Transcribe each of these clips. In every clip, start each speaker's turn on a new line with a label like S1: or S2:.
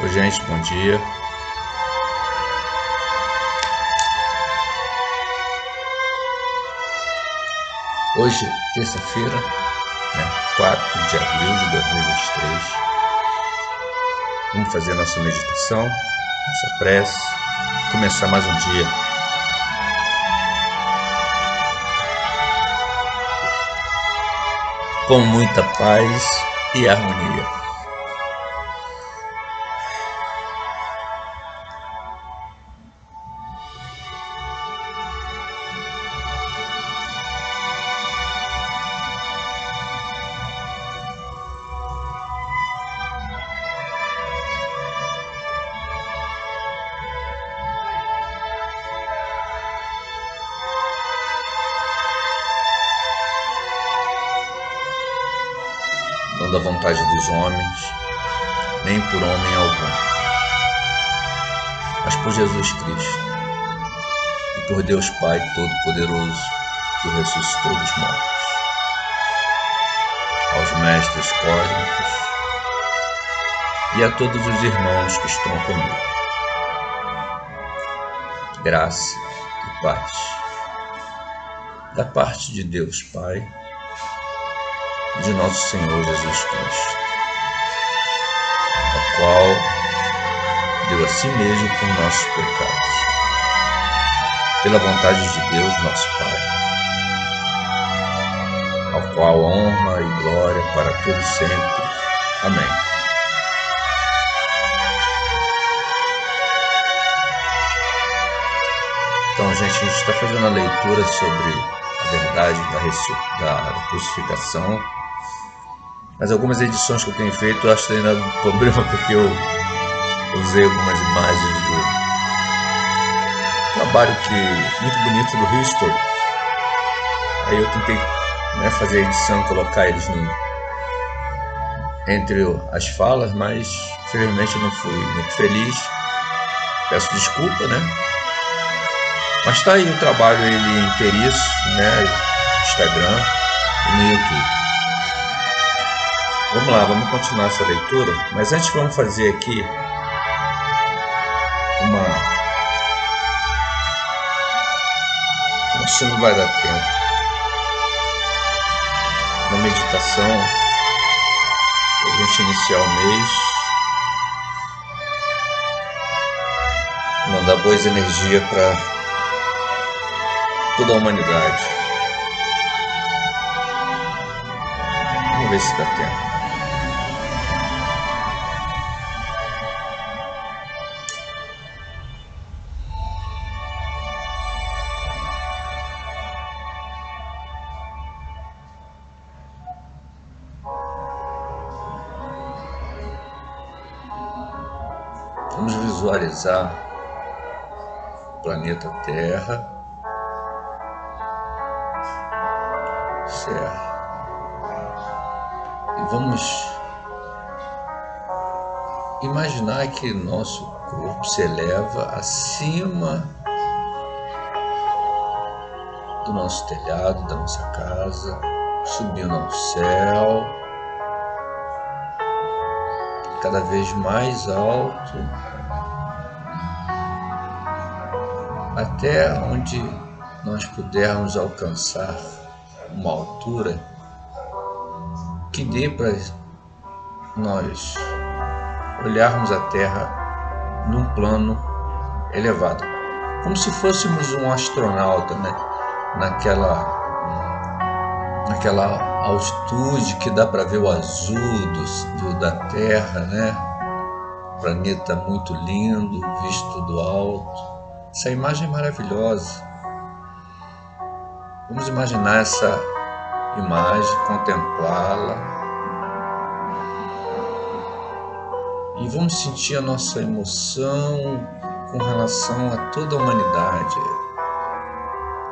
S1: Oi, gente, bom dia. Hoje, terça-feira, 4 de abril de 2023. Vamos fazer nossa meditação, nossa prece, começar mais um dia. Com muita paz e harmonia. Não da vontade dos homens, nem por homem algum, mas por Jesus Cristo e por Deus Pai Todo-Poderoso, que o ressuscitou dos mortos. Aos mestres cósmicos e a todos os irmãos que estão comigo. Graça e paz da parte de Deus Pai e de nosso Senhor Jesus Cristo, ao qual deu a si mesmo por nossos pecados, pela vontade de Deus, nosso Pai, ao qual honra e glória para todos sempre. Amém. Então, gente, a gente está fazendo a leitura sobre a verdade da crucificação. Mas algumas edições que eu tenho feito, eu acho que ainda um problema, porque eu usei algumas imagens do trabalho muito bonito do History. Aí eu tentei fazer a edição, colocar eles entre as falas, mas infelizmente eu não fui muito feliz. Peço desculpa, Mas está aí o trabalho inteiriço, no Instagram e no YouTube. Vamos lá, vamos continuar essa leitura, mas antes vamos fazer aqui acho que não vai dar tempo, uma meditação para a gente iniciar o mês, mandar boas energias para toda a humanidade. Vamos ver se dá tempo. Vamos visualizar o planeta Terra, certo? E vamos imaginar que nosso corpo se eleva acima do nosso telhado, da nossa casa, subindo ao céu, cada vez mais alto, até onde nós pudermos alcançar uma altura que dê para nós olharmos a Terra num plano elevado, como se fôssemos um astronauta, naquela altitude que dá para ver o azul da Terra, Planeta muito lindo, visto do alto. Essa imagem é maravilhosa. Vamos imaginar essa imagem, contemplá-la e vamos sentir a nossa emoção com relação a toda a humanidade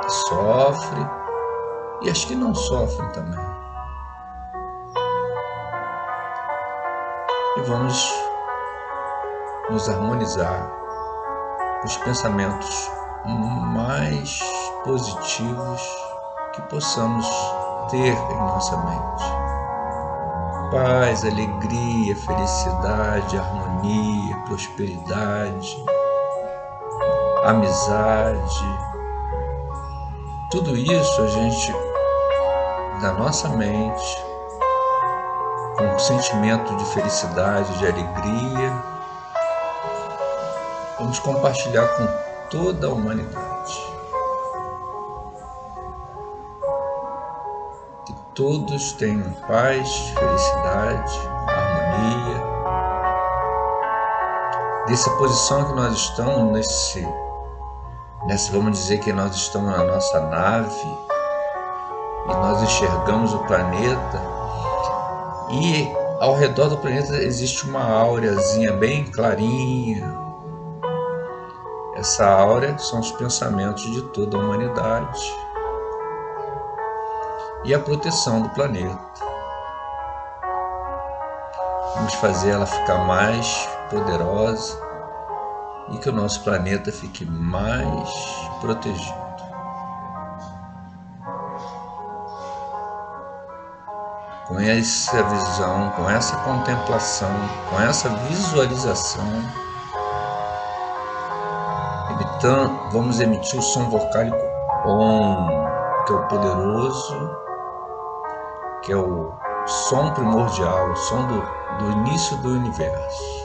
S1: que sofre e as que não sofrem também. E vamos nos harmonizar com os pensamentos mais positivos que possamos ter em nossa mente. paz, alegria, felicidade, harmonia, prosperidade, amizade. Tudo isso a gente, da nossa mente, com um sentimento de felicidade, de alegria, vamos compartilhar com toda a humanidade. Que todos tenham paz, felicidade, harmonia. Dessa posição que nós estamos, vamos dizer que nós estamos na nossa nave e nós enxergamos o planeta, e ao redor do planeta existe uma aureazinha bem clarinha. Essa áurea são os pensamentos de toda a humanidade e a proteção do planeta. Vamos fazer ela ficar mais poderosa e que o nosso planeta fique mais protegido. Com essa visão, com essa contemplação, com essa visualização, vamos emitir o som vocálico OM, que é o poderoso, que é o som primordial, o som do início do universo.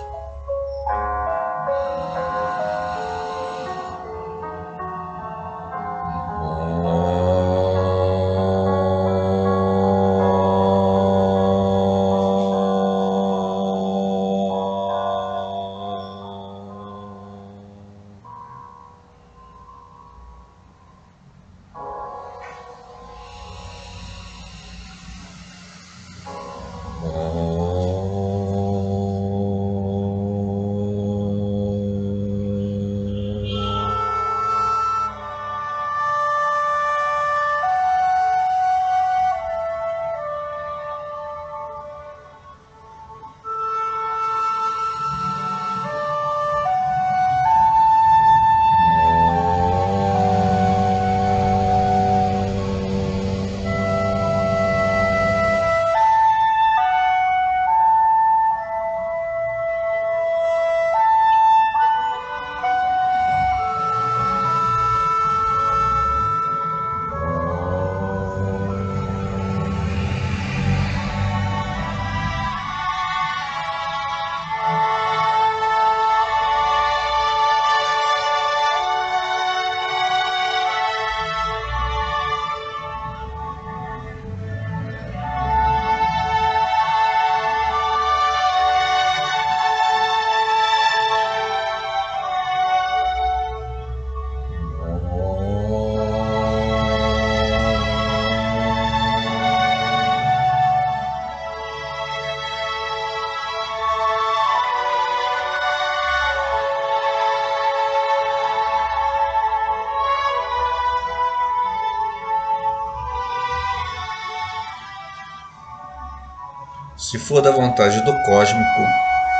S1: Se for da vontade do cósmico,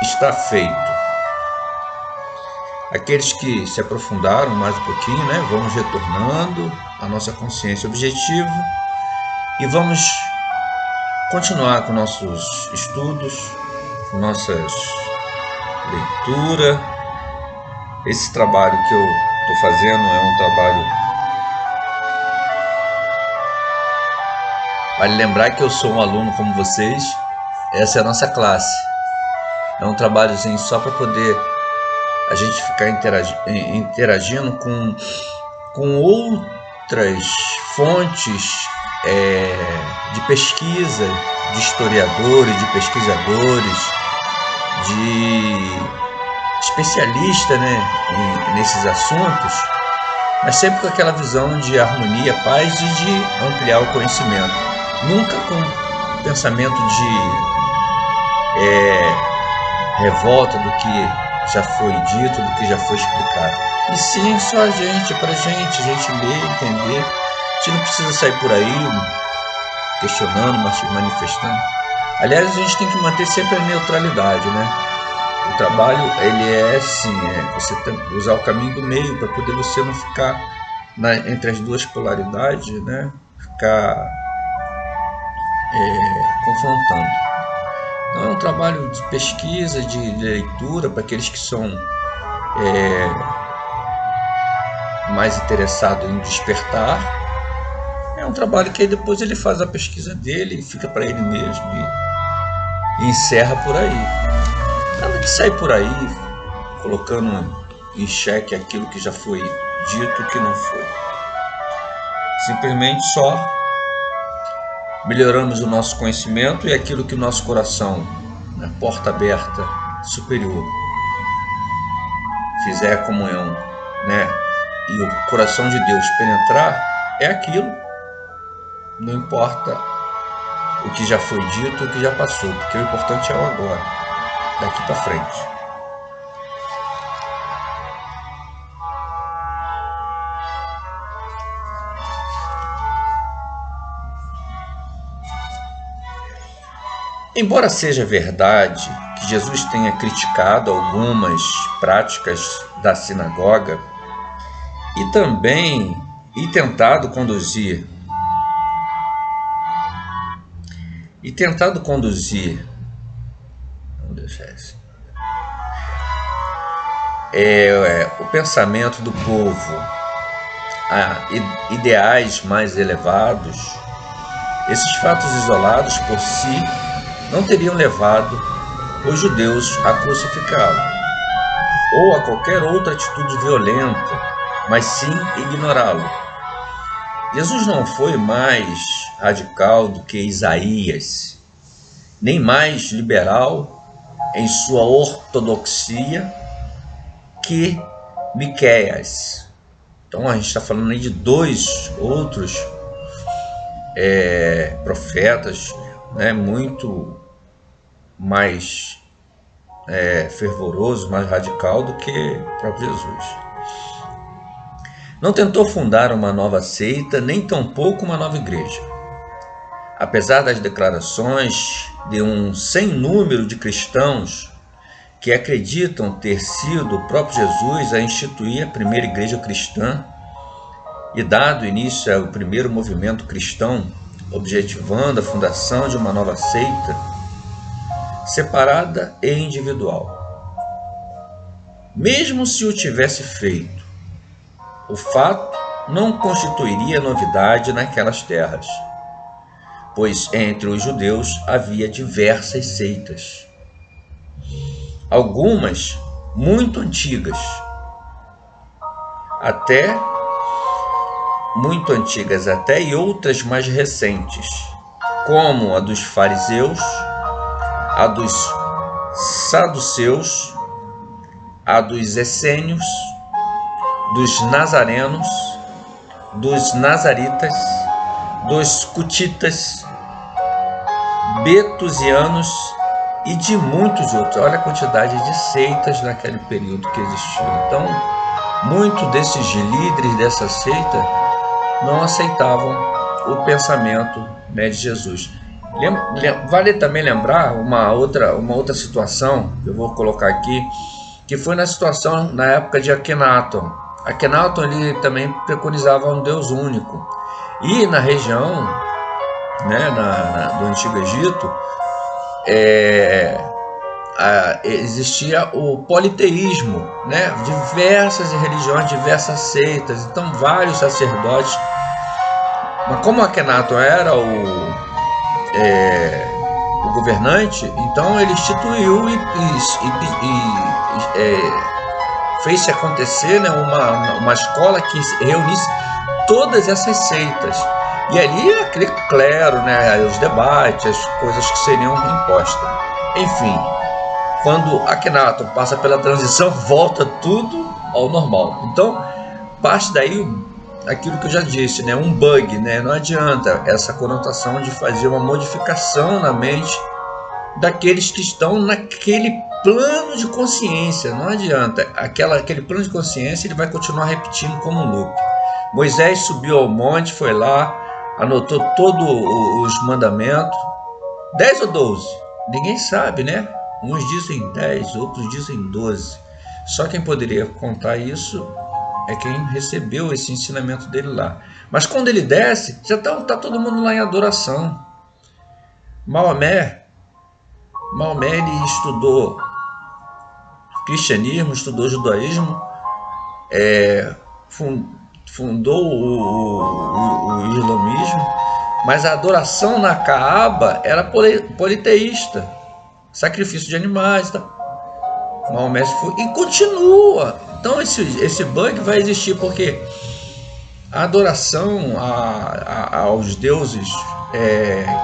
S1: está feito. Aqueles que se aprofundaram mais um pouquinho, né? Vamos retornando à nossa consciência objetiva e vamos continuar com nossos estudos, com nossas leituras. Esse trabalho que eu estou fazendo é um trabalho. Vale lembrar que eu sou um aluno como vocês. Essa é a nossa classe. É um trabalhozinho só para poder a gente ficar interagindo com outras fontes de pesquisa, de historiadores, de pesquisadores, de especialistas, né, nesses assuntos, mas sempre com aquela visão de harmonia, paz e de ampliar o conhecimento. Nunca com pensamento de revolta do que já foi dito, do que já foi explicado. E sim, só a gente ler, entender. A gente não precisa sair por aí questionando, manifestando. Aliás, a gente tem que manter sempre a neutralidade, né? O trabalho, ele é assim, você tem que usar o caminho do meio para poder você não ficar entre as duas polaridades, né? Ficar confrontando. Não é um trabalho de pesquisa, de leitura para aqueles que são mais interessados em despertar. É um trabalho que aí depois ele faz a pesquisa dele, fica para ele mesmo e encerra por aí. Nada de sair por aí colocando em xeque aquilo que já foi dito e que não foi. Simplesmente só melhoramos o nosso conhecimento e aquilo que o nosso coração, na porta aberta superior, fizer a comunhão, né? E o coração de Deus penetrar, é aquilo. Não importa o que já foi dito, o que já passou, porque o importante é o agora, daqui para frente. Embora seja verdade que Jesus tenha criticado algumas práticas da sinagoga e também tentado conduzir vamos deixar isso, o pensamento do povo a ideais mais elevados, esses fatos isolados por si não teriam levado os judeus a crucificá-lo, ou a qualquer outra atitude violenta, mas sim ignorá-lo. Jesus não foi mais radical do que Isaías, nem mais liberal em sua ortodoxia que Miqueias. Então a gente está falando aí de dois outros profetas, né, muito mais fervoroso, mais radical do que o próprio Jesus. Não tentou fundar uma nova seita, nem tampouco uma nova igreja. Apesar das declarações de um sem número de cristãos que acreditam ter sido o próprio Jesus a instituir a primeira igreja cristã e dado início ao primeiro movimento cristão, objetivando a fundação de uma nova seita, separada e individual. Mesmo se o tivesse feito, o fato não constituiria novidade naquelas terras, pois entre os judeus havia diversas seitas, algumas muito antigas, até e outras mais recentes, como a dos fariseus, a dos saduceus, a dos essênios, dos nazarenos, dos nazaritas, dos cutitas, betusianos e de muitos outros. Olha a quantidade de seitas naquele período que existiam. Então, muitos desses líderes dessa seita não aceitavam o pensamento, né, de Jesus. Vale também lembrar uma outra situação que eu vou colocar aqui, que foi na situação na época de Akhenaton. Akhenaton ele também preconizava um Deus único, e na região, né, do Antigo Egito, existia o politeísmo, né, diversas religiões, diversas seitas, então vários sacerdotes. Mas como Akhenaton era o governante, então ele instituiu e fez-se acontecer, né, uma escola que reunisse todas essas seitas. E ali aquele clero, né, os debates, as coisas que seriam impostas. Enfim, quando Akhenaton passa pela transição, volta tudo ao normal. Então, parte daí aquilo que eu já disse, né, um bug, né, não adianta essa conotação de fazer uma modificação na mente daqueles que estão naquele plano de consciência. Não adianta, aquele plano de consciência ele vai continuar repetindo como um loop. Moisés subiu ao monte, foi lá, anotou todos os mandamentos, 10 ou 12, ninguém sabe, né? Uns dizem 10, outros dizem 12. Só quem poderia contar isso é quem recebeu esse ensinamento dele lá. Mas quando ele desce, já está todo mundo lá em adoração. Maomé Maomé ele estudou cristianismo, estudou judaísmo, fundou o islamismo, mas a adoração na Kaaba era politeísta, sacrifício de animais, tá? Maomé foi e continua. Então esse bug vai existir porque a adoração aos deuses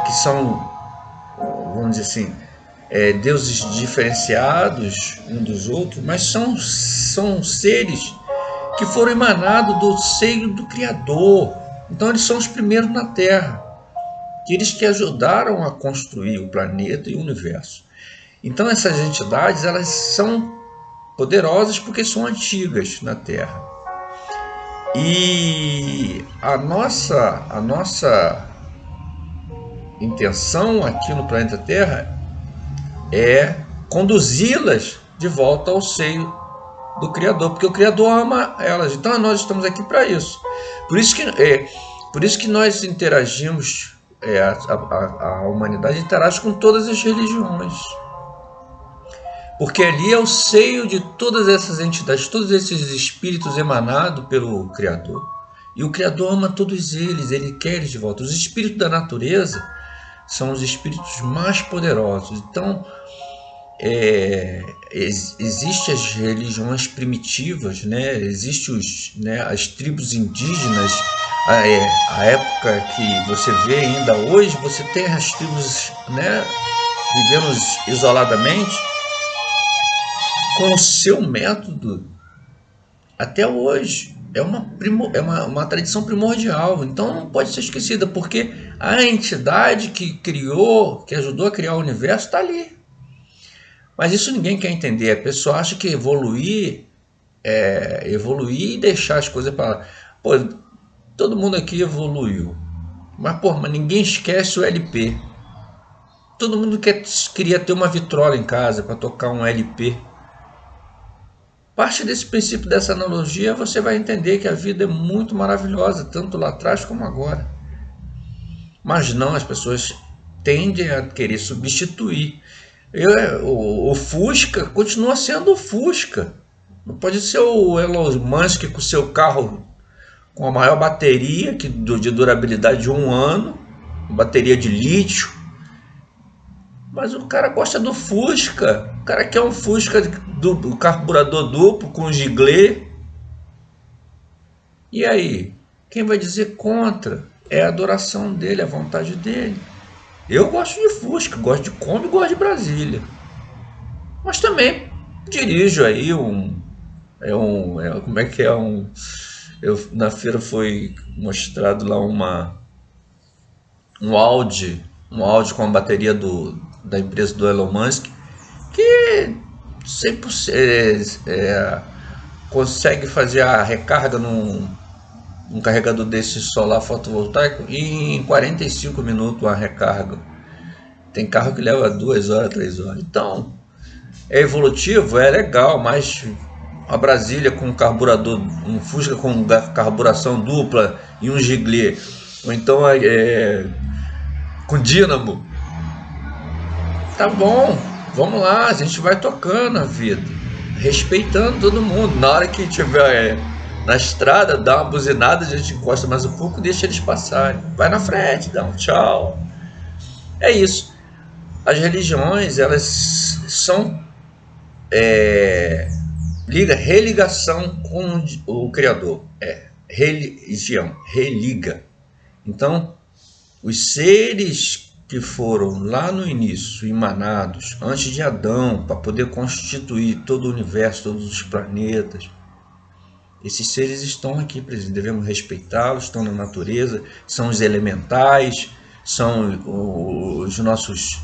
S1: que são, vamos dizer assim, deuses diferenciados um dos outros, mas são seres que foram emanados do seio do Criador. Então eles são os primeiros na Terra, eles que ajudaram a construir o planeta e o universo. Então essas entidades elas são poderosas porque são antigas na Terra. E a nossa intenção aqui no planeta Terra é conduzi-las de volta ao seio do Criador, porque o Criador ama elas. Então nós estamos aqui para isso. Por isso que nós interagimos, a humanidade interage com todas as religiões. Porque ali é o seio de todas essas entidades, todos esses espíritos emanados pelo Criador. E o Criador ama todos eles, ele quer eles de volta. Os espíritos da natureza são os espíritos mais poderosos. Então, existem as religiões primitivas, né? Existem as tribos indígenas. A época que você vê ainda hoje, você tem as tribos, né, vivendo isoladamente, com o seu método até hoje. É uma tradição primordial, então não pode ser esquecida, porque a entidade que criou, que ajudou a criar o universo, está ali. Mas isso ninguém quer entender. A pessoa acha que evoluir e deixar as coisas para lá. Pô, todo mundo aqui evoluiu, mas ninguém esquece o LP. Todo mundo queria ter uma vitrola em casa para tocar um LP. Parte desse princípio, dessa analogia, você vai entender que a vida é muito maravilhosa, tanto lá atrás como agora. Mas não, as pessoas tendem a querer substituir. O Fusca continua sendo o Fusca. Não pode ser o Elon Musk com o seu carro com a maior bateria de durabilidade de 1 ano, bateria de lítio. Mas o cara gosta do Fusca. O cara quer um Fusca do carburador duplo com giglê. E aí? Quem vai dizer contra? É a adoração dele, a vontade dele. Eu gosto de Fusca, gosto de Kombi, gosto de Brasília. Mas também dirijo aí como é que é na feira foi mostrado lá um Audi com a bateria da empresa do Elon Musk, que 100% consegue fazer a recarga num carregador desse solar fotovoltaico em 45 minutos a recarga. Tem carro que leva 2 horas, 3 horas. Então, é evolutivo, é legal, mas a Brasília com carburador, um Fusca com carburação dupla e um giglê, ou então com dínamo, tá bom, vamos lá, a gente vai tocando a vida, respeitando todo mundo. Na hora que tiver na estrada, dá uma buzinada, a gente encosta mais um pouco, deixa eles passarem, vai na frente, dá um tchau. É isso. As religiões, elas são religação com o Criador. Religião, religa. Então, os seres que foram lá no início, emanados, antes de Adão, para poder constituir todo o universo, todos os planetas, esses seres estão aqui presentes, devemos respeitá-los, estão na natureza, são os elementais, são os nossos...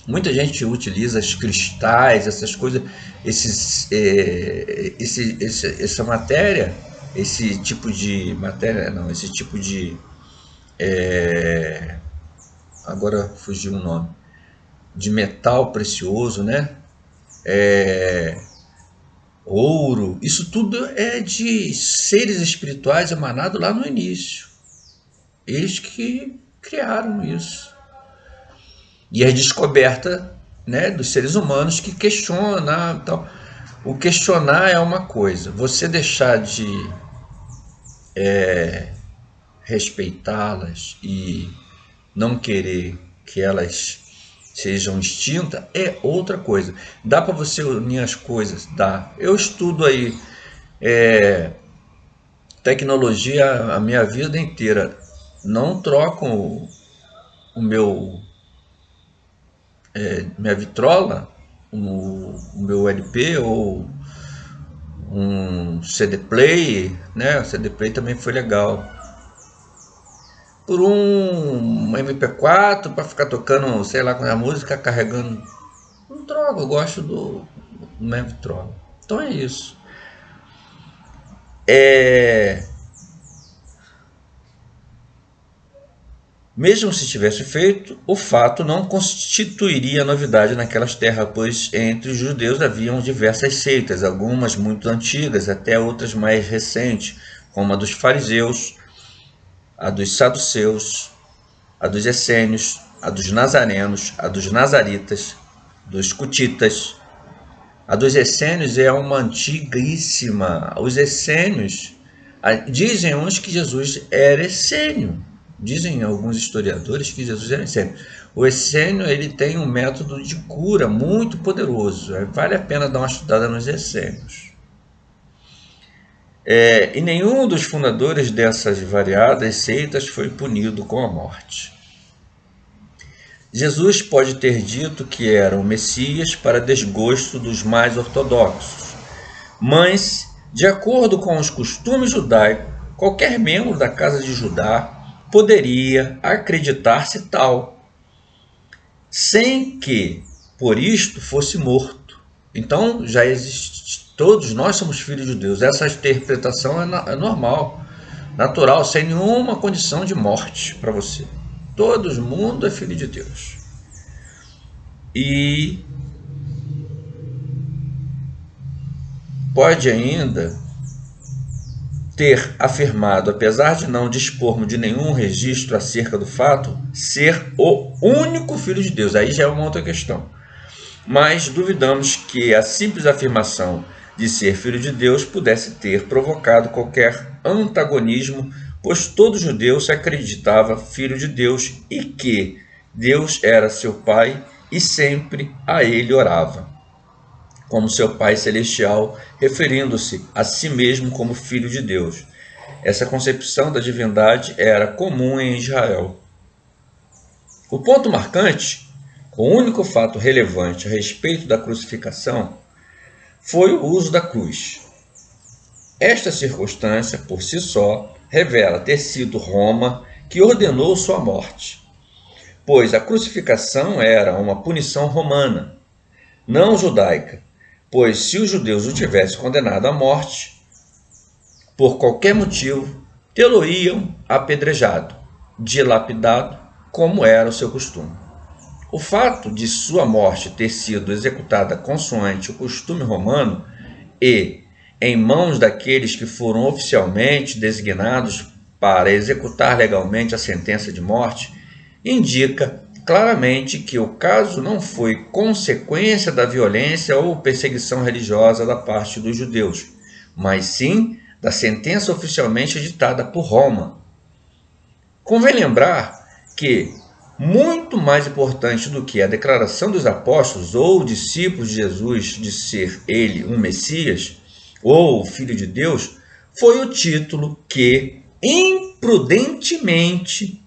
S1: Muita gente utiliza os cristais, essas coisas, essa matéria, esse tipo de matéria, não, esse tipo de... agora fugiu o nome, de metal precioso, né? Ouro, isso tudo é de seres espirituais emanados lá no início. Eles que criaram isso. E a descoberta né, dos seres humanos que questionam. Então, o questionar é uma coisa, você deixar de respeitá-las e não querer que elas sejam extintas é outra coisa. Dá para você unir as coisas? Dá. Eu estudo aí tecnologia a minha vida inteira. Não troco o meu minha vitrola, o meu LP ou um CD Play, né? O CD Play também foi legal. Por um MP4 para ficar tocando, sei lá, com a música carregando. Não troco, eu gosto do minha vitrola. Então é isso. Mesmo se tivesse feito, o fato não constituiria novidade naquelas terras, pois entre os judeus haviam diversas seitas, algumas muito antigas, até outras mais recentes, como a dos fariseus, a dos saduceus, a dos essênios, a dos nazarenos, a dos nazaritas, dos cutitas. A dos essênios é uma antiguíssima. Os essênios, dizem uns que Jesus era essênio. Dizem alguns historiadores que Jesus era essênio. O essênio ele tem um método de cura muito poderoso. Vale a pena dar uma estudada nos essênios. E nenhum dos fundadores dessas variadas seitas foi punido com a morte. Jesus pode ter dito que era o Messias para desgosto dos mais ortodoxos, mas, de acordo com os costumes judaicos, qualquer membro da casa de Judá poderia acreditar-se tal, sem que, por isto, fosse morto. Então, já existe, todos nós somos filhos de Deus. Essa interpretação é normal, natural, sem nenhuma condição de morte para você. Todo mundo é filho de Deus. E pode ainda ter afirmado, apesar de não dispormos de nenhum registro acerca do fato, ser o único filho de Deus. Aí já é uma outra questão. Mas duvidamos que a simples afirmação de ser filho de Deus pudesse ter provocado qualquer antagonismo, pois todo judeu se acreditava filho de Deus e que Deus era seu Pai e sempre a ele orava, como seu Pai Celestial, referindo-se a si mesmo como filho de Deus. Essa concepção da divindade era comum em Israel. O ponto marcante, o único fato relevante a respeito da crucificação, foi o uso da cruz. Esta circunstância, por si só, revela ter sido Roma que ordenou sua morte, pois a crucificação era uma punição romana, não judaica, pois se os judeus o tivessem condenado à morte, por qualquer motivo, tê-lo-iam apedrejado, dilapidado, como era o seu costume. O fato de sua morte ter sido executada consoante o costume romano e em mãos daqueles que foram oficialmente designados para executar legalmente a sentença de morte, indica claramente que o caso não foi consequência da violência ou perseguição religiosa da parte dos judeus, mas sim da sentença oficialmente editada por Roma. Convém lembrar que, muito mais importante do que a declaração dos apóstolos ou discípulos de Jesus de ser ele um Messias ou o Filho de Deus, foi o título que, imprudentemente,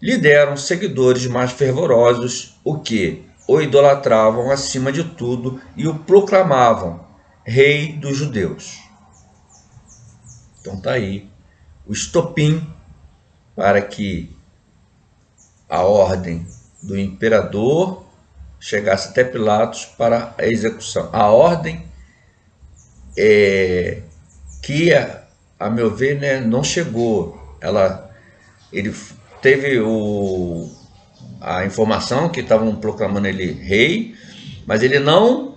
S1: lhe deram seguidores mais fervorosos, o que o idolatravam acima de tudo e o proclamavam Rei dos Judeus. Então está aí o estopim para que a ordem do imperador chegasse até Pilatos para a execução. A ordem que, a meu ver, né, não chegou. Ele teve a informação que estavam proclamando ele rei, mas ele não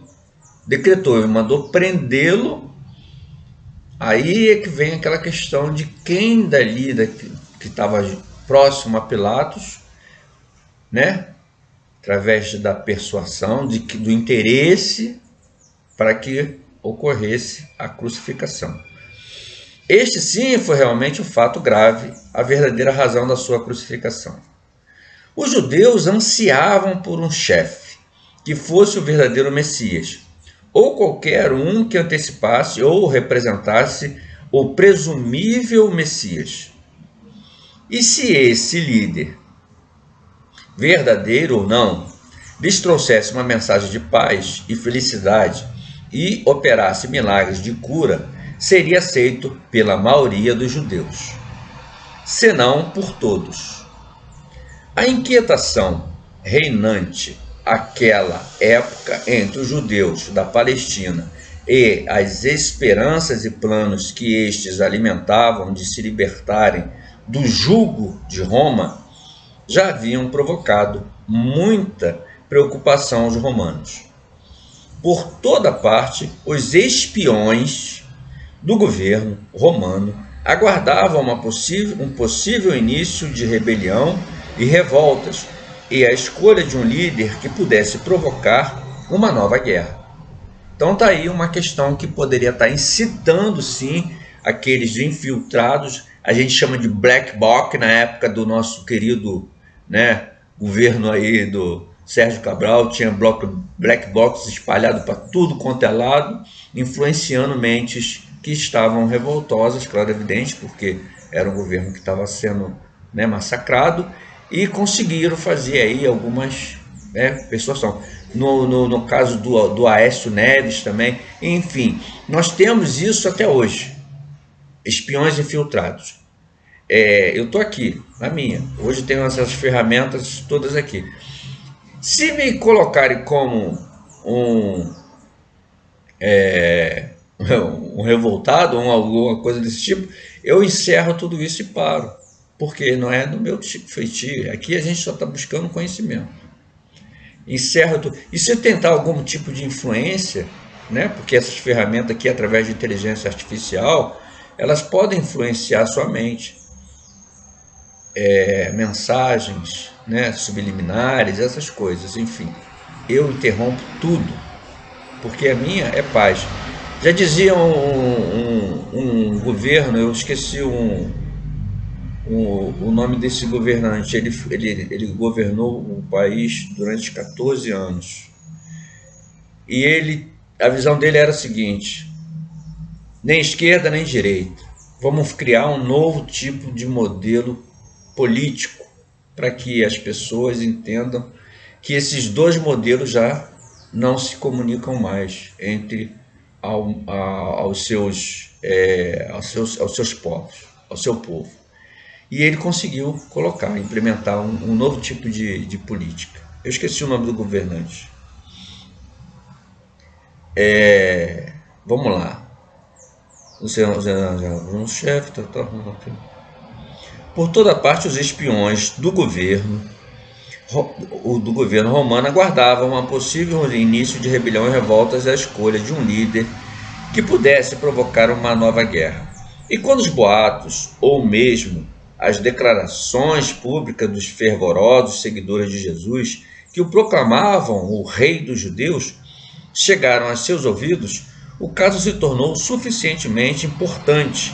S1: decretou, ele mandou prendê-lo. Aí é que vem aquela questão de quem dali que estava próximo a Pilatos, né, através da persuasão, do interesse para que ocorresse a crucificação. Este sim foi realmente um fato grave, a verdadeira razão da sua crucificação. Os judeus ansiavam por um chefe, que fosse o verdadeiro Messias, ou qualquer um que antecipasse ou representasse o presumível Messias. E se esse líder, verdadeiro ou não, lhes trouxesse uma mensagem de paz e felicidade e operasse milagres de cura, seria aceito pela maioria dos judeus, senão por todos. A inquietação reinante àquela época entre os judeus da Palestina e as esperanças e planos que estes alimentavam de se libertarem do jugo de Roma já haviam provocado muita preocupação aos romanos. Por toda parte, os espiões do governo romano aguardavam um possível início de rebelião e revoltas e a escolha de um líder que pudesse provocar uma nova guerra. Então está aí uma questão que poderia estar incitando sim aqueles infiltrados, a gente chama de black bloc na época do nosso querido, né, governo aí do Sérgio Cabral, tinha black blocs espalhados para tudo quanto é lado, influenciando mentes que estavam revoltosas, claro, evidente, porque era um governo que estava sendo, né, massacrado, e conseguiram fazer aí algumas, né, persuasão. No caso do Aécio Neves também, enfim, nós temos isso até hoje, espiões infiltrados. Eu estou aqui, na minha, hoje tenho essas ferramentas todas aqui. Se me colocarem como um revoltado ou alguma coisa desse tipo, eu encerro tudo isso e paro, porque não é do meu tipo de feitio. Aqui a gente só está buscando conhecimento. Encerro tudo. E se tentar algum tipo de influência, né, porque essas ferramentas aqui, através de inteligência artificial, elas podem influenciar a sua mente. Mensagens, né, subliminares, essas coisas, enfim. Eu interrompo tudo, porque a minha é paz. Já dizia um governo, eu esqueci o nome desse governante, ele governou o país durante 14 anos. E a visão dele era a seguinte: nem esquerda nem direita, vamos criar um novo tipo de modelo político para que as pessoas entendam que esses dois modelos já não se comunicam mais entre aos seus povos, ao seu povo. E ele conseguiu implementar um novo tipo de política. Eu esqueci o nome do governante. Vamos lá. O chefe. Por toda parte, os espiões do governo romano aguardavam um possível início de rebelião e revoltas à escolha de um líder que pudesse provocar uma nova guerra. E quando os boatos, ou mesmo as declarações públicas dos fervorosos seguidores de Jesus, que o proclamavam o rei dos judeus, chegaram a seus ouvidos, o caso se tornou suficientemente importante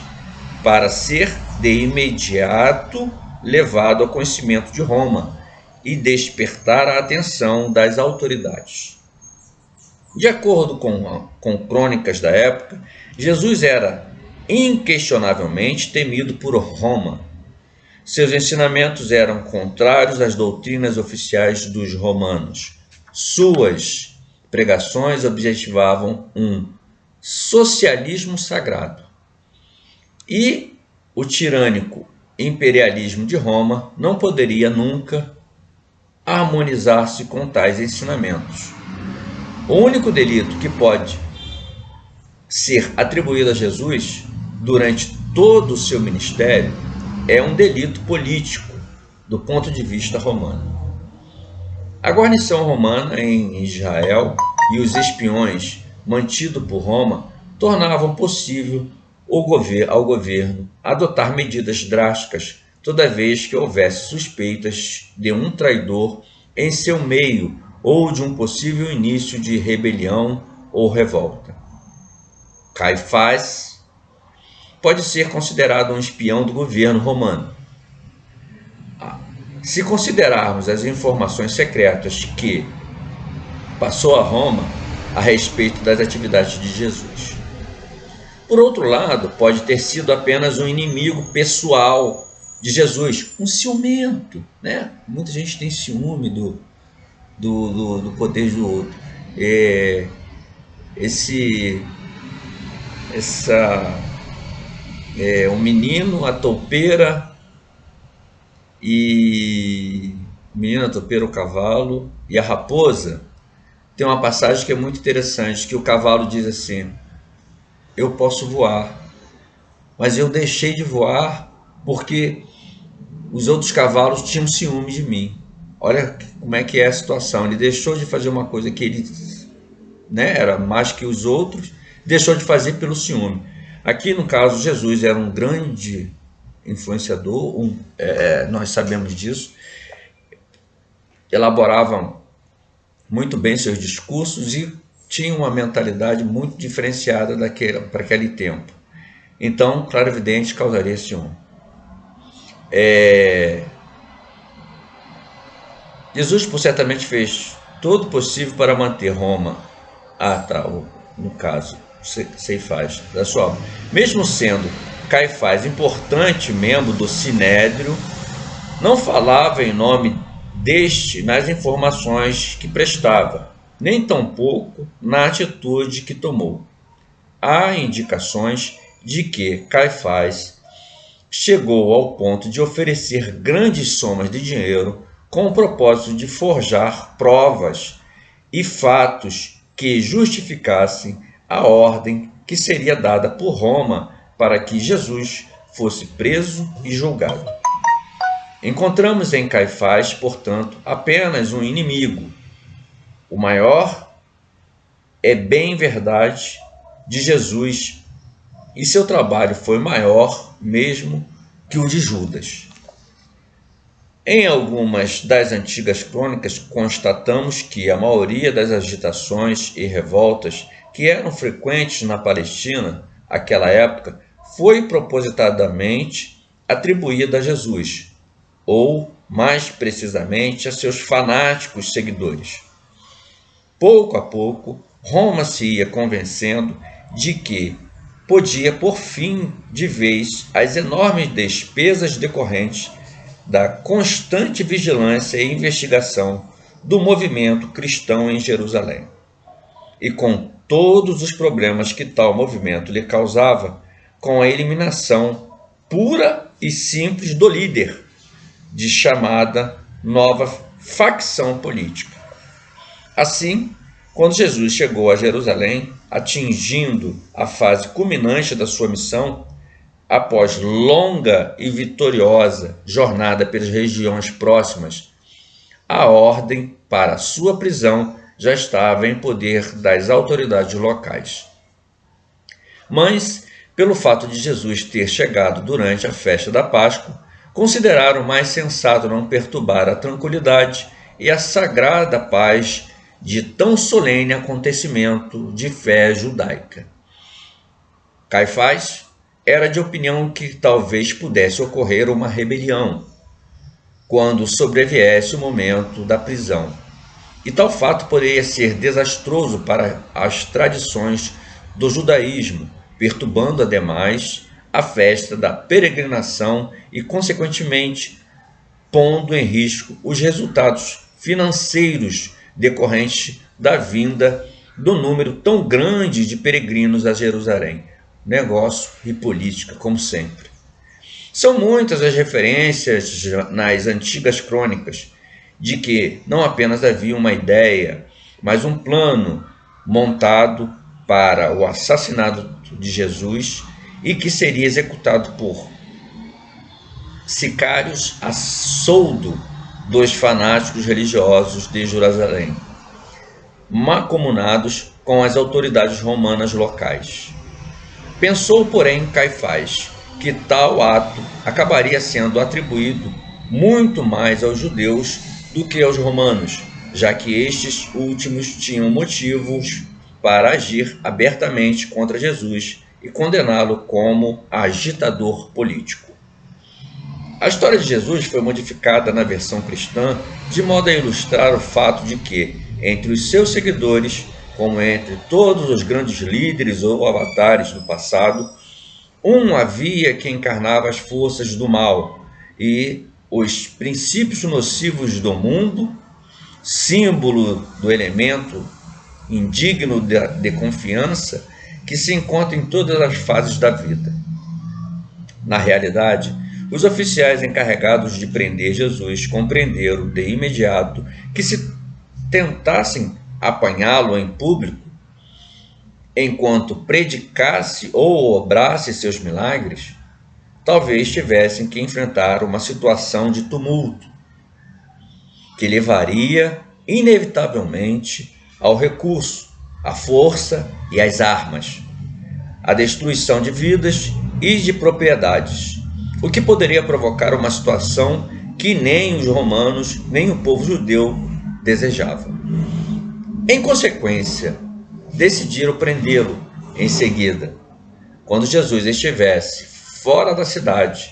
S1: para ser de imediato levado ao conhecimento de Roma e despertar a atenção das autoridades. De acordo com crônicas da época, Jesus era inquestionavelmente temido por Roma. Seus ensinamentos eram contrários às doutrinas oficiais dos romanos. Suas pregações objetivavam um socialismo sagrado. E o tirânico imperialismo de Roma não poderia nunca harmonizar-se com tais ensinamentos. O único delito que pode ser atribuído a Jesus durante todo o seu ministério é um delito político do ponto de vista romano. A guarnição romana em Israel e os espiões mantidos por Roma tornavam possível ao governo adotar medidas drásticas toda vez que houvesse suspeitas de um traidor em seu meio ou de um possível início de rebelião ou revolta. Caifás pode ser considerado um espião do governo romano. Se considerarmos as informações secretas que passou a Roma a respeito das atividades de Jesus. Por outro lado, pode ter sido apenas um inimigo pessoal de Jesus, um ciumento, né? Muita gente tem ciúme do poder do outro. Um menino, a toupeira o cavalo e a raposa. Tem uma passagem que é muito interessante, que o cavalo diz assim: eu posso voar, mas eu deixei de voar porque os outros cavalos tinham ciúme de mim. Olha como é que é a situação. Ele deixou de fazer uma coisa que ele, era mais que os outros, deixou de fazer pelo ciúme. Aqui no caso, Jesus era um grande influenciador, nós sabemos disso, elaborava muito bem seus discursos e tinha uma mentalidade muito diferenciada para aquele tempo. Então, claro, evidente, causaria ciúme. Jesus, por certamente, fez todo o possível para manter Roma, no caso, Caifás, da sua obra. Mesmo sendo Caifás importante membro do Sinédrio, não falava em nome deste nas informações que prestava, nem tampouco na atitude que tomou. Há indicações de que Caifás chegou ao ponto de oferecer grandes somas de dinheiro com o propósito de forjar provas e fatos que justificassem a ordem que seria dada por Roma para que Jesus fosse preso e julgado. Encontramos em Caifás, portanto, apenas um inimigo. O maior é bem verdade de Jesus, e seu trabalho foi maior mesmo que o de Judas. Em algumas das antigas crônicas, constatamos que a maioria das agitações e revoltas que eram frequentes na Palestina naquela época foi propositadamente atribuída a Jesus, ou, mais precisamente, a seus fanáticos seguidores. Pouco a pouco, Roma se ia convencendo de que podia pôr fim de vez às enormes despesas decorrentes da constante vigilância e investigação do movimento cristão em Jerusalém, e com todos os problemas que tal movimento lhe causava, com a eliminação pura e simples do líder, de chamada nova facção política. Assim, quando Jesus chegou a Jerusalém, atingindo a fase culminante da sua missão, após longa e vitoriosa jornada pelas regiões próximas, a ordem para sua prisão já estava em poder das autoridades locais. Mas, pelo fato de Jesus ter chegado durante a festa da Páscoa, consideraram mais sensato não perturbar a tranquilidade e a sagrada paz de tão solene acontecimento de fé judaica. Caifás era de opinião que talvez pudesse ocorrer uma rebelião quando sobreviesse o momento da prisão, e tal fato poderia ser desastroso para as tradições do judaísmo, perturbando ademais a festa da peregrinação e, consequentemente, pondo em risco os resultados financeiros decorrentes da vinda do número tão grande de peregrinos a Jerusalém. Negócio e política, como sempre. São muitas as referências nas antigas crônicas de que não apenas havia uma ideia, mas um plano montado para o assassinato de Jesus e que seria executado por sicários a soldo dos fanáticos religiosos de Jerusalém, mancomunados com as autoridades romanas locais. Pensou, porém, Caifás que tal ato acabaria sendo atribuído muito mais aos judeus do que aos romanos, já que estes últimos tinham motivos para agir abertamente contra Jesus e condená-lo como agitador político. A história de Jesus foi modificada na versão cristã de modo a ilustrar o fato de que, entre os seus seguidores, como entre todos os grandes líderes ou avatares do passado, havia que encarnava as forças do mal e os princípios nocivos do mundo, símbolo do elemento indigno de confiança que se encontra em todas as fases da vida. Na realidade, os oficiais encarregados de prender Jesus compreenderam de imediato que, se tentassem apanhá-lo em público, enquanto predicasse ou obrasse seus milagres, talvez tivessem que enfrentar uma situação de tumulto, que levaria inevitavelmente ao recurso, à força e às armas, à destruição de vidas e de propriedades, o que poderia provocar uma situação que nem os romanos nem o povo judeu desejavam. Em consequência, decidiram prendê-lo em seguida, quando Jesus estivesse fora da cidade,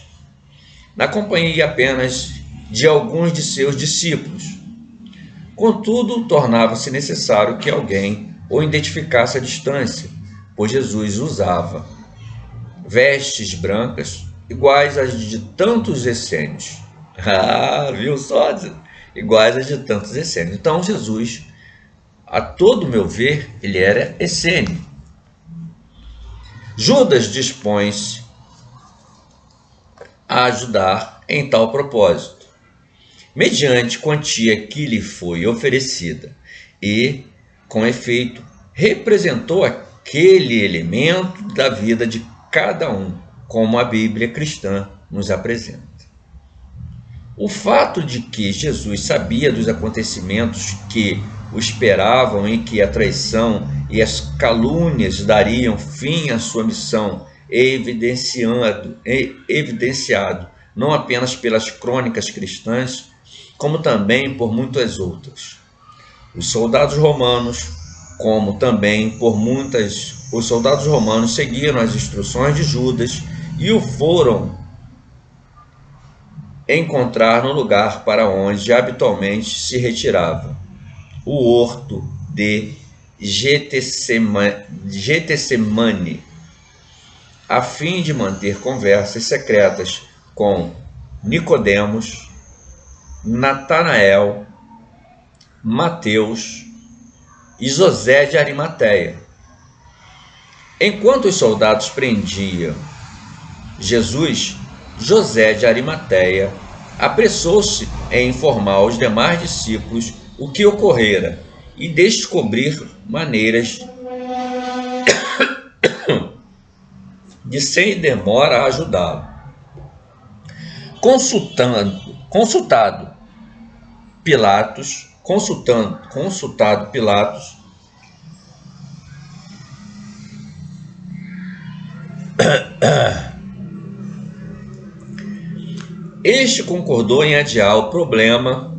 S1: na companhia apenas de alguns de seus discípulos. Contudo, tornava-se necessário que alguém o identificasse à distância, pois Jesus usava vestes brancas iguais às de tantos essênios. Viu só? Iguais às de tantos essênios. Então, Jesus, a todo meu ver, ele era essênio. Judas dispõe-se a ajudar em tal propósito, mediante quantia que lhe foi oferecida, e, com efeito, representou aquele elemento da vida de cada um, como a Bíblia cristã nos apresenta. O fato de que Jesus sabia dos acontecimentos que o esperavam e que a traição e as calúnias dariam fim à sua missão é evidenciado não apenas pelas crônicas cristãs, como também por muitas outras. Os soldados romanos seguiram as instruções de Judas e o foram encontrar no lugar para onde habitualmente se retirava, o horto de Getsemane, a fim de manter conversas secretas com Nicodemos, Natanael, Mateus e José de Arimateia. Enquanto os soldados prendiam Jesus, José de Arimateia apressou-se em informar aos demais discípulos o que ocorrera e descobrir maneiras de sem demora ajudá-lo. Consultado Pilatos, este concordou em adiar o problema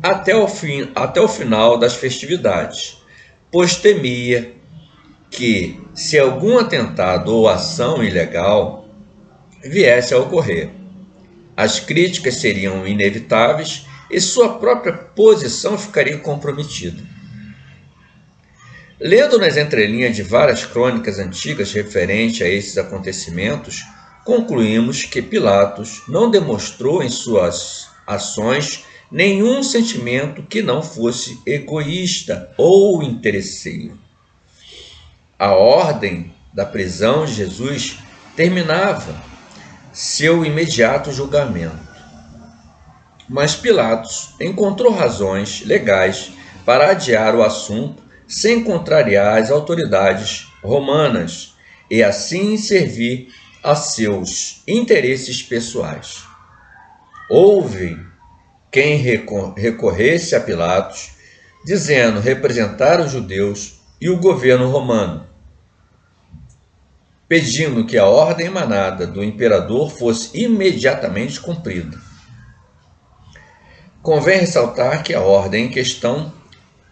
S1: até o final das festividades, pois temia que, se algum atentado ou ação ilegal viesse a ocorrer, as críticas seriam inevitáveis e sua própria posição ficaria comprometida. Lendo nas entrelinhas de várias crônicas antigas referentes a esses acontecimentos, concluímos que Pilatos não demonstrou em suas ações nenhum sentimento que não fosse egoísta ou interesseiro. A ordem da prisão de Jesus terminava seu imediato julgamento. Mas Pilatos encontrou razões legais para adiar o assunto sem contrariar as autoridades romanas e assim servir a seus interesses pessoais. Houve quem recorresse a Pilatos, dizendo representar os judeus e o governo romano, pedindo que a ordem emanada do imperador fosse imediatamente cumprida. Convém ressaltar que a ordem em questão,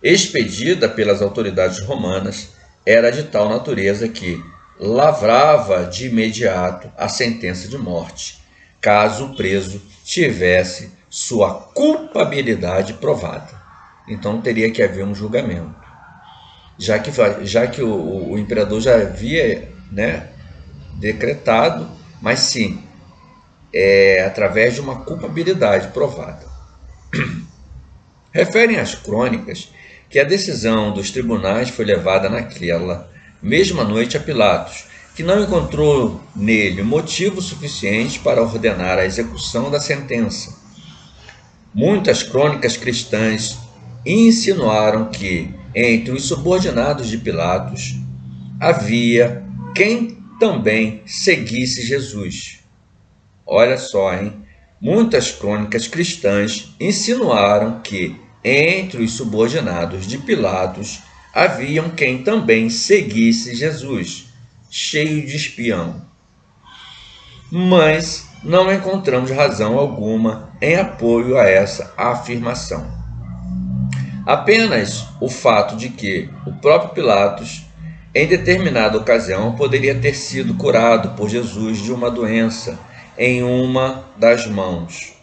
S1: expedida pelas autoridades romanas, era de tal natureza que lavrava de imediato a sentença de morte, caso o preso tivesse sua culpabilidade provada. Então teria que haver um julgamento, já que o imperador já havia, né, decretado, mas sim, através de uma culpabilidade provada. Referem as crônicas que a decisão dos tribunais foi levada naquela mesma noite a Pilatos, que não encontrou nele motivo suficiente para ordenar a execução da sentença. Muitas crônicas cristãs insinuaram que, entre os subordinados de Pilatos, havia quem também seguisse Jesus. Olha só, hein? Muitas crônicas cristãs insinuaram que, entre os subordinados de Pilatos, haviam quem também seguisse Jesus, cheio de espião. Mas não encontramos razão alguma em apoio a essa afirmação. Apenas o fato de que o próprio Pilatos, em determinada ocasião, poderia ter sido curado por Jesus de uma doença em uma das mãos.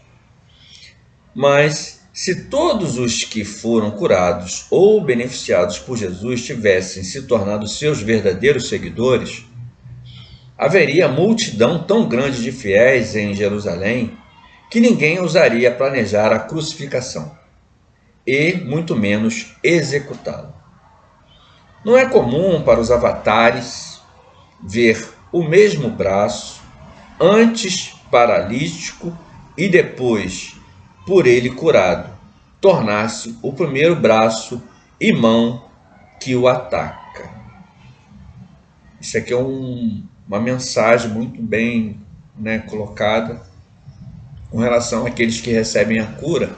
S1: Mas, se todos os que foram curados ou beneficiados por Jesus tivessem se tornado seus verdadeiros seguidores, haveria multidão tão grande de fiéis em Jerusalém que ninguém ousaria planejar a crucificação e, muito menos, executá-lo. Não é comum para os avatares ver o mesmo braço, antes paralítico e depois por ele curado, tornar-se o primeiro braço e mão que o ataca. Isso aqui é uma mensagem muito bem, né, colocada com relação àqueles que recebem a cura,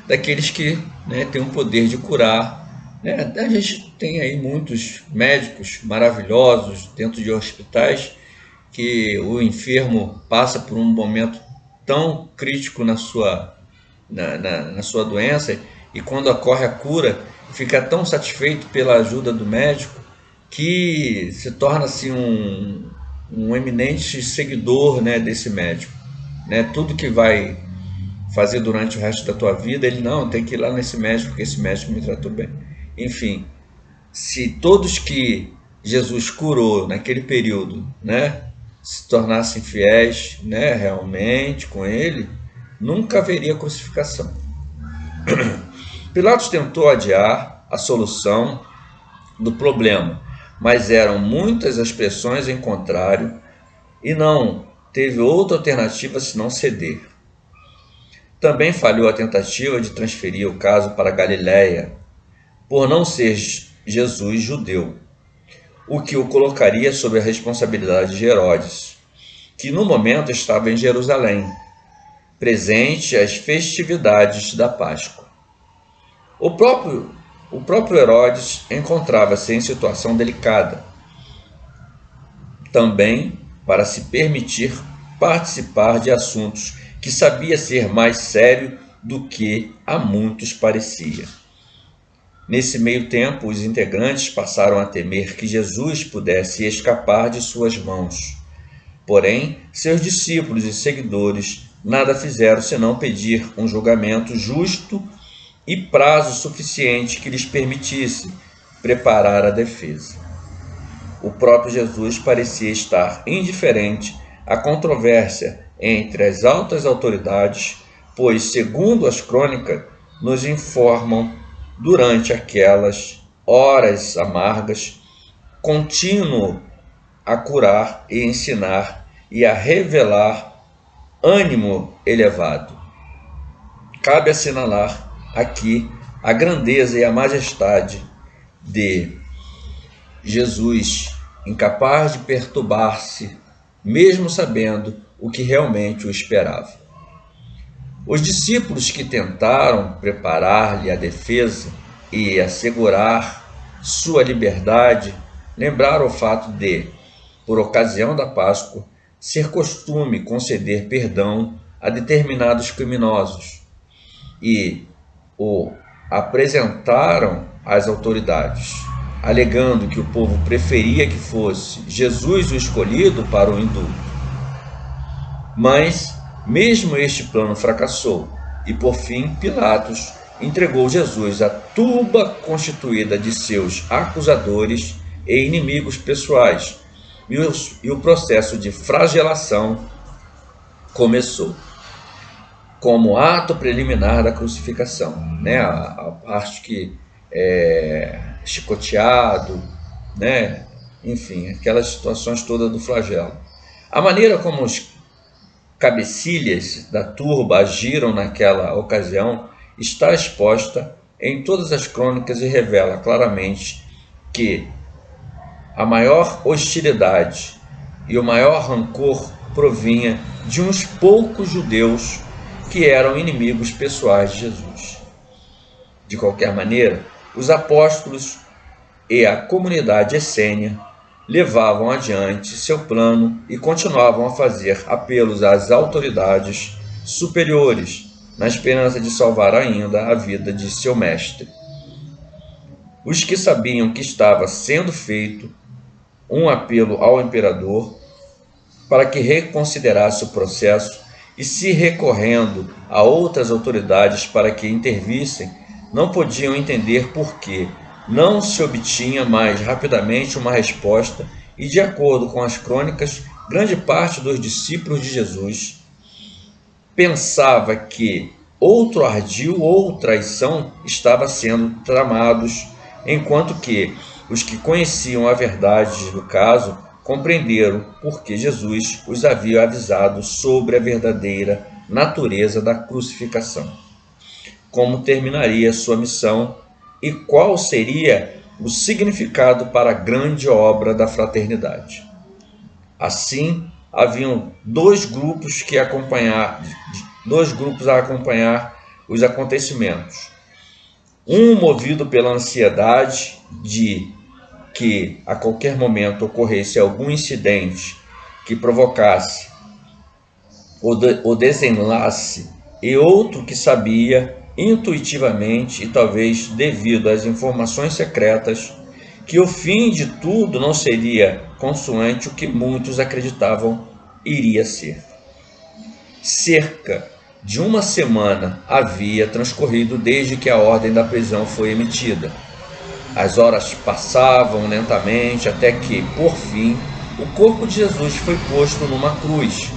S1: daqueles que, né, têm o poder de curar. Né? A gente tem aí muitos médicos maravilhosos dentro de hospitais que o enfermo passa por um momento tão crítico na sua doença, e quando ocorre a cura, fica tão satisfeito pela ajuda do médico que se torna-se um eminente seguidor, né, desse médico. Né? Tudo que vai fazer durante o resto da tua vida, ele não, tem que ir lá nesse médico, porque esse médico me tratou bem. Enfim, se todos que Jesus curou naquele período, né, se tornassem fiéis, né, realmente com ele, nunca haveria crucificação. Pilatos tentou adiar a solução do problema, mas eram muitas as pressões em contrário e não teve outra alternativa senão ceder. Também falhou a tentativa de transferir o caso para Galiléia, por não ser Jesus judeu, o que o colocaria sob a responsabilidade de Herodes, que no momento estava em Jerusalém, presente às festividades da Páscoa. O próprio Herodes encontrava-se em situação delicada, também para se permitir participar de assuntos que sabia ser mais sério do que a muitos parecia. Nesse meio tempo, os integrantes passaram a temer que Jesus pudesse escapar de suas mãos. Porém, seus discípulos e seguidores nada fizeram senão pedir um julgamento justo e prazo suficiente que lhes permitisse preparar a defesa. O próprio Jesus parecia estar indiferente à controvérsia entre as altas autoridades, pois, segundo as crônicas nos informam, durante aquelas horas amargas, continuou a curar e ensinar e a revelar ânimo elevado. Cabe assinalar aqui a grandeza e a majestade de Jesus, incapaz de perturbar-se, mesmo sabendo o que realmente o esperava. Os discípulos que tentaram preparar-lhe a defesa e assegurar sua liberdade lembraram o fato de, por ocasião da Páscoa, ser costume conceder perdão a determinados criminosos, e o apresentaram às autoridades, alegando que o povo preferia que fosse Jesus o escolhido para o indulto. Mas mesmo este plano fracassou e, por fim, Pilatos entregou Jesus à turba constituída de seus acusadores e inimigos pessoais, e o processo de flagelação começou como ato preliminar da crucificação, né? A parte que é chicoteado, né? Enfim, aquelas situações todas do flagelo. A maneira como os cabecilhas da turba agiram naquela ocasião está exposta em todas as crônicas e revela claramente que a maior hostilidade e o maior rancor provinha de uns poucos judeus que eram inimigos pessoais de Jesus. De qualquer maneira, os apóstolos e a comunidade essênia levavam adiante seu plano e continuavam a fazer apelos às autoridades superiores, na esperança de salvar ainda a vida de seu mestre. Os que sabiam que estava sendo feito um apelo ao imperador para que reconsiderasse o processo e, se recorrendo a outras autoridades para que intervissem, não podiam entender por que não se obtinha mais rapidamente uma resposta e, de acordo com as crônicas, grande parte dos discípulos de Jesus pensava que outro ardil ou traição estava sendo tramados, enquanto que os que conheciam a verdade do caso compreenderam porque Jesus os havia avisado sobre a verdadeira natureza da crucificação, como terminaria sua missão e qual seria o significado para a grande obra da fraternidade. Assim, haviam dois grupos a acompanhar os acontecimentos. Um movido pela ansiedade de que a qualquer momento ocorresse algum incidente que provocasse o desenlace, e outro que sabia intuitivamente e talvez devido às informações secretas que o fim de tudo não seria consoante o que muitos acreditavam iria ser. Cerca de uma semana havia transcorrido desde que a ordem da prisão foi emitida. As horas passavam lentamente até que, por fim, o corpo de Jesus foi posto numa cruz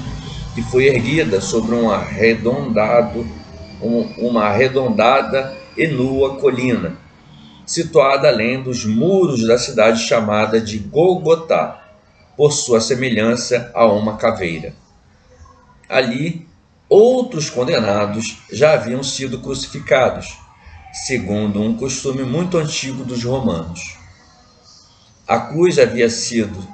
S1: e foi erguida sobre uma arredondada e nua colina, situada além dos muros da cidade chamada de Gólgota, por sua semelhança a uma caveira. Ali, outros condenados já haviam sido crucificados, segundo um costume muito antigo dos romanos. A cruz havia sido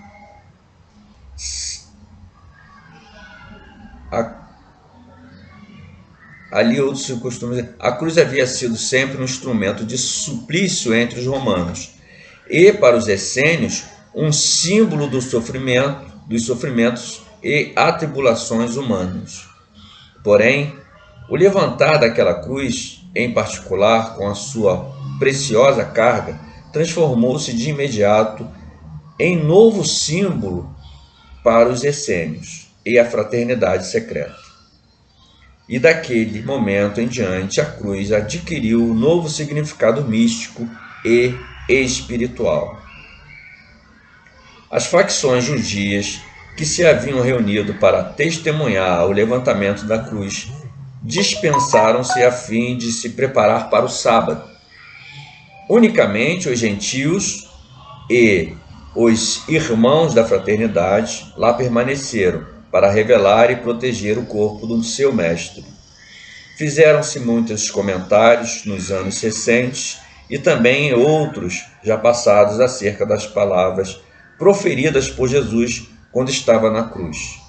S1: sempre um instrumento de suplício entre os romanos e, para os essênios, um símbolo dos sofrimentos e atribulações humanos. Porém, o levantar daquela cruz, em particular com a sua preciosa carga, transformou-se de imediato em novo símbolo para os essênios e a fraternidade secreta. E daquele momento em diante, a cruz adquiriu um novo significado místico e espiritual. As facções judias que se haviam reunido para testemunhar o levantamento da cruz dispensaram-se a fim de se preparar para o sábado. Unicamente os gentios e os irmãos da fraternidade lá permaneceram para revelar e proteger o corpo do seu mestre. Fizeram-se muitos comentários nos anos recentes e também outros já passados acerca das palavras proferidas por Jesus quando estava na cruz.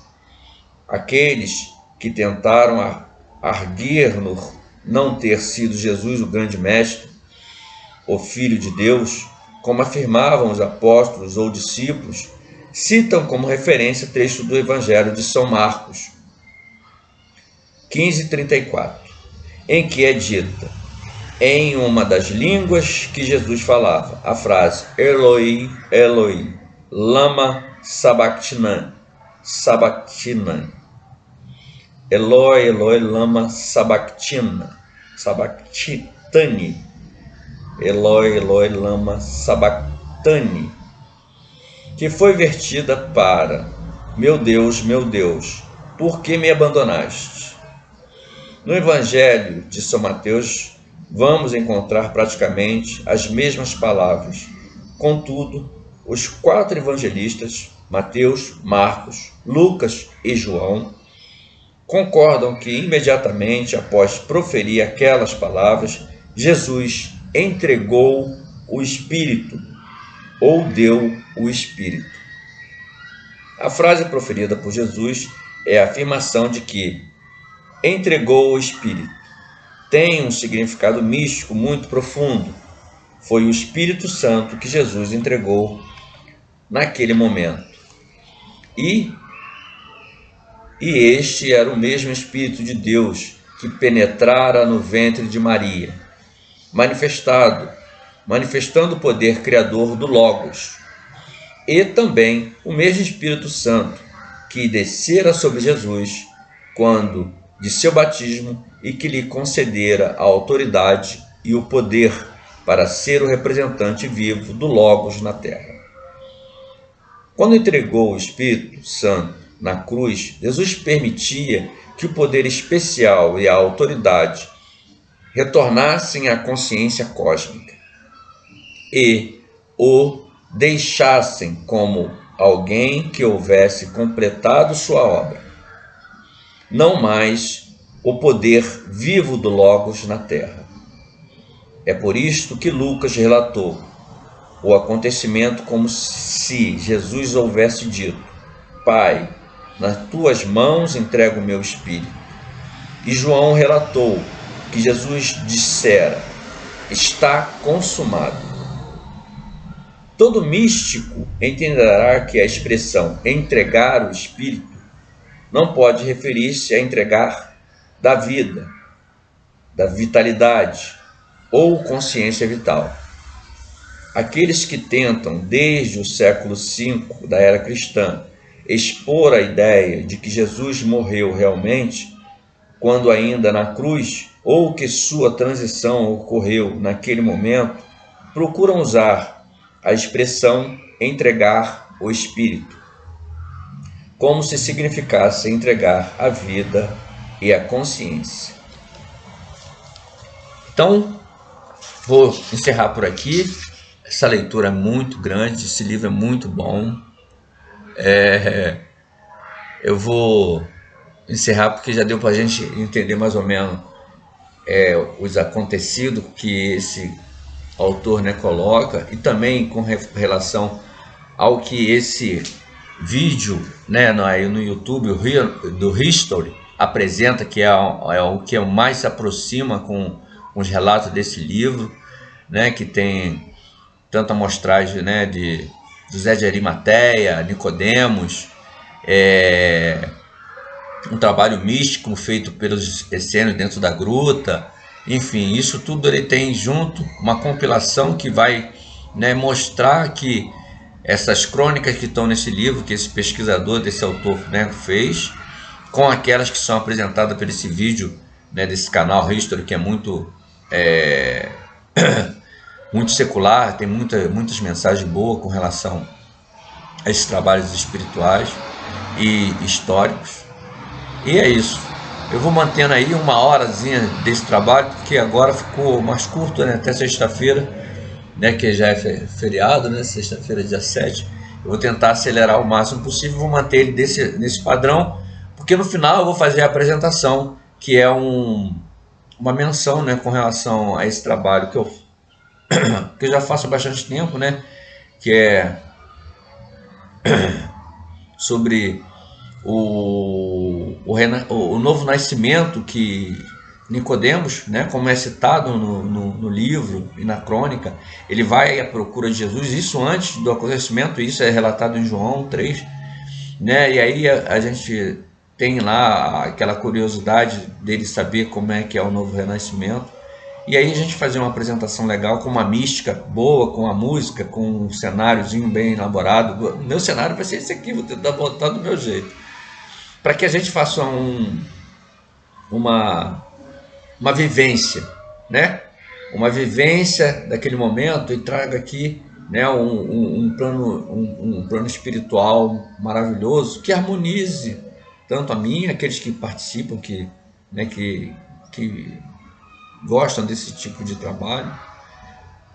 S1: Aqueles que tentaram arguir-no não ter sido Jesus o grande mestre, o Filho de Deus, como afirmavam os apóstolos ou discípulos, citam como referência trecho do Evangelho de São Marcos 15:34. em que é dita, em uma das línguas que Jesus falava, a frase Eloi, Eloi, lama sabachthani, Eloi, Eloi, lama sabachthani, Eloi, Eloi, lama sabachthani, que foi vertida para meu Deus, por que me abandonaste? No Evangelho de São Mateus, vamos encontrar praticamente as mesmas palavras. Contudo, os 4 evangelistas, Mateus, Marcos, Lucas e João, concordam que imediatamente após proferir aquelas palavras, Jesus entregou o Espírito ou deu o Espírito. A frase proferida por Jesus é a afirmação de que entregou o Espírito. Tem um significado místico muito profundo. Foi o Espírito Santo que Jesus entregou naquele momento. E este era o mesmo Espírito de Deus que penetrara no ventre de Maria, manifestando o poder criador do Logos. E também o mesmo Espírito Santo que descera sobre Jesus quando de seu batismo e que lhe concedera a autoridade e o poder para ser o representante vivo do Logos na terra. Quando entregou o Espírito Santo na cruz, Jesus permitia que o poder especial e a autoridade retornassem à consciência cósmica e o deixassem como alguém que houvesse completado sua obra, não mais o poder vivo do Logos na terra. É por isto que Lucas relatou o acontecimento como se Jesus houvesse dito: Pai, nas tuas mãos entrego o meu espírito. E João relatou que Jesus dissera: está consumado. Todo místico entenderá que a expressão entregar o espírito não pode referir-se a entregar da vida, da vitalidade ou consciência vital. Aqueles que tentam, desde o século V da era cristã, expor a ideia de que Jesus morreu realmente, quando ainda na cruz, ou que sua transição ocorreu naquele momento, procuram usar a expressão entregar o espírito, como se significasse entregar a vida e a consciência. Então, vou encerrar por aqui. Essa leitura é muito grande, esse livro é muito bom. Eu vou encerrar porque já deu para a gente entender mais ou menos os acontecidos que esse autor, coloca, e também com relação ao que esse vídeo, no YouTube, do History, apresenta, que é o que mais se aproxima com os relatos desse livro, que tem tanta amostragem de José de Arimateia, Nicodemos, um trabalho místico feito pelos essênios dentro da gruta. Enfim, isso tudo ele tem junto uma compilação que vai mostrar que essas crônicas que estão nesse livro, que esse pesquisador, desse autor fez, com aquelas que são apresentadas por esse vídeo desse canal History, que é muito muito secular, tem muitas mensagens boas com relação a esses trabalhos espirituais e históricos. E é isso. Eu vou mantendo aí 1 horazinha desse trabalho, porque agora ficou mais curto, até sexta-feira, que já é feriado, sexta-feira, dia 7. Eu vou tentar acelerar o máximo possível, vou manter ele nesse padrão, porque no final eu vou fazer a apresentação, que é uma menção, com relação a esse trabalho que eu já faço há bastante tempo, que é sobre o novo nascimento que Nicodemos, como é citado no livro e na crônica, ele vai à procura de Jesus, isso antes do acontecimento, isso é relatado em João 3, e aí a gente tem lá aquela curiosidade dele saber como é que é o novo renascimento. E aí a gente fazer uma apresentação legal, com uma mística boa, com a música, com um cenáriozinho bem elaborado. O meu cenário vai ser esse aqui, vou tentar botar do meu jeito. Para que a gente faça uma vivência, né? Uma vivência daquele momento e traga aqui, né, um plano espiritual maravilhoso que harmonize tanto a mim, aqueles que participam, né, que gostam desse tipo de trabalho,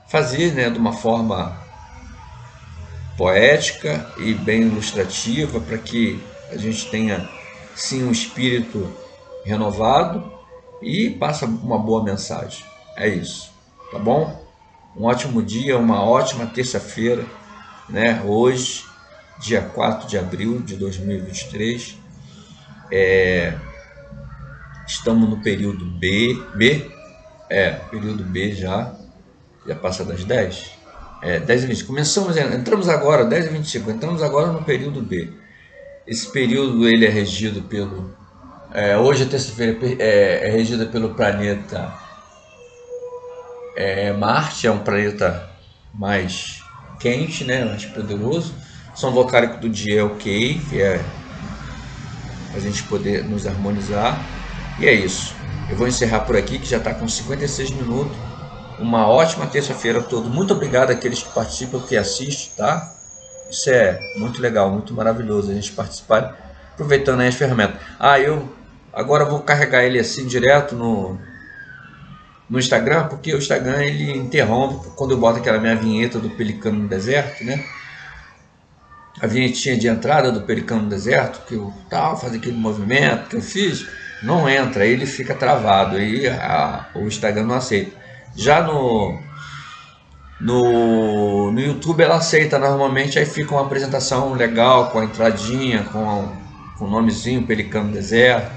S1: fazer, né, de uma forma poética e bem ilustrativa, para que a gente tenha sim um espírito renovado e passa uma boa mensagem. É isso, tá bom? Um ótimo dia, uma ótima terça-feira, né? Hoje, dia 4 de abril de 2023, estamos no período período B já passa das 10, 10h20, entramos agora, 10h25, entramos agora no período B. Esse período ele é regido pelo, hoje a terça-feira é regida pelo planeta Marte, é um planeta mais quente, né, mais poderoso. Som vocálico do dia é o Kei, que é a gente poder nos harmonizar. E é isso. Eu vou encerrar por aqui, que já está com 56 minutos. Uma ótima terça-feira a todos. Muito obrigado àqueles que participam, que assistem, tá? Isso é muito legal, muito maravilhoso a gente participar, aproveitando aí as ferramentas. Eu agora vou carregar ele assim direto no Instagram, porque o Instagram ele interrompe quando eu boto aquela minha vinheta do Pelicano no Deserto, né? A vinhetinha de entrada do Pelicano no Deserto, que eu faz aquele movimento que eu fiz, não entra, ele fica travado, aí o Instagram não aceita. Já no YouTube ela aceita normalmente, aí fica uma apresentação legal, com a entradinha, com o nomezinho Pelicano no Deserto.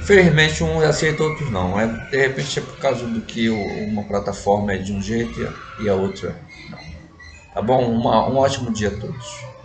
S1: Felizmente uns aceitam, outros não. De repente é por causa do que uma plataforma é de um jeito e a outra não. Tá bom? Um ótimo dia a todos.